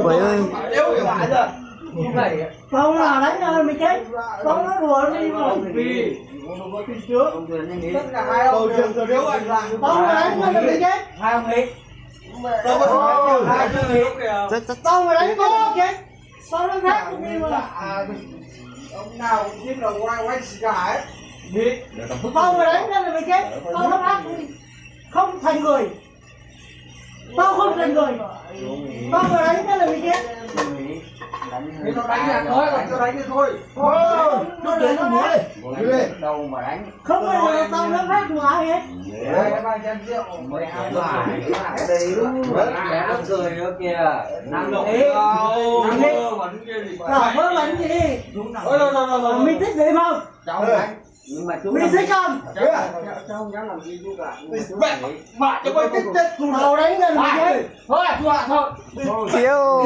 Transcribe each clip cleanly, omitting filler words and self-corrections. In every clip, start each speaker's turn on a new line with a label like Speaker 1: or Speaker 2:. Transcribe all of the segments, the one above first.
Speaker 1: Quỷ ơi.
Speaker 2: Con nào đánh ơi mày chết. Con nó đùa đi mà. Con nào đánh ơi mày chết.
Speaker 3: Hai ông đi.
Speaker 2: Con mà đánh con chết. Con nó khác đi mà.
Speaker 4: Ông nào cũng biết là quay xì gà ấy.
Speaker 2: Con mà đánh ơi mày chết. Con nó khác đi. Không thành người. Tao không thành người. Con mà đánh ơi mày chết.
Speaker 4: Thì nó đánh là thôi, còn cho đánh thì thôi.
Speaker 2: Nó để nó múa đi.
Speaker 3: Đâu mà đánh.
Speaker 2: Không bao giờ tao nó khác ngoài hết.
Speaker 4: Đây cái bài chén rượu.
Speaker 3: Mới hai bài. Đây nó cười nữa kìa. Nằm đi.
Speaker 2: Nằm đi. Rồi mới bắn gì đi. Mình thích đấy không?
Speaker 3: Cháu đánh. Nhưng mà chú
Speaker 2: Mình thích không?
Speaker 3: cháu không dám làm gì chú cả.
Speaker 4: Mà cho tôi chết
Speaker 2: Đầu đánh gần mình đấy.
Speaker 4: thôi, thôi.
Speaker 1: Chiêu.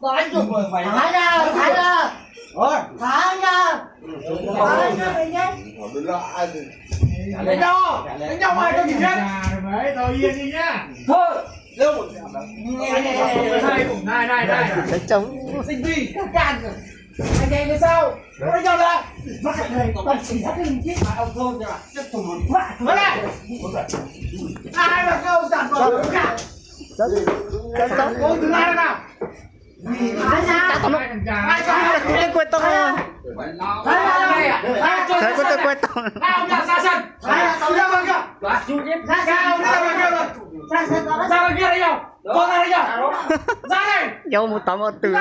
Speaker 4: Đánh cho mày.
Speaker 2: Thả ra, thả ra.
Speaker 4: Thôi.
Speaker 2: Thả ra. Thả ra mình nhé.
Speaker 4: Đánh nhau ai cho gì hết.
Speaker 5: Thôi yên đi nhá.
Speaker 4: Thôi. Đâu.
Speaker 5: Này.
Speaker 1: Sẽ chống.
Speaker 4: Sinh vi, các can rồi. Anh em như sao? Nó đánh nhau ra.
Speaker 2: Bắt lại đây, toàn chỉ ra cái mình chết.
Speaker 4: Ông thôn cho bạn. Chết thùng một.
Speaker 2: Bắt lại.
Speaker 4: Ai mà kêu giặt vào được cả. Cô từ ai nào?
Speaker 2: Thả ra.
Speaker 4: Ai cho ai
Speaker 1: Tôi quên tông.
Speaker 4: Thả ra.
Speaker 1: Saya có tôi quên tông.
Speaker 4: Ông ra xa sân. Ra bên kia.
Speaker 3: Chú chết.
Speaker 4: Ra ông ra bên kia rồi.
Speaker 2: Ra sân đó.
Speaker 4: Ra bên kia đấy nhau. Con ra đây nhau. Ra đây.
Speaker 1: Vô một tấm một từ.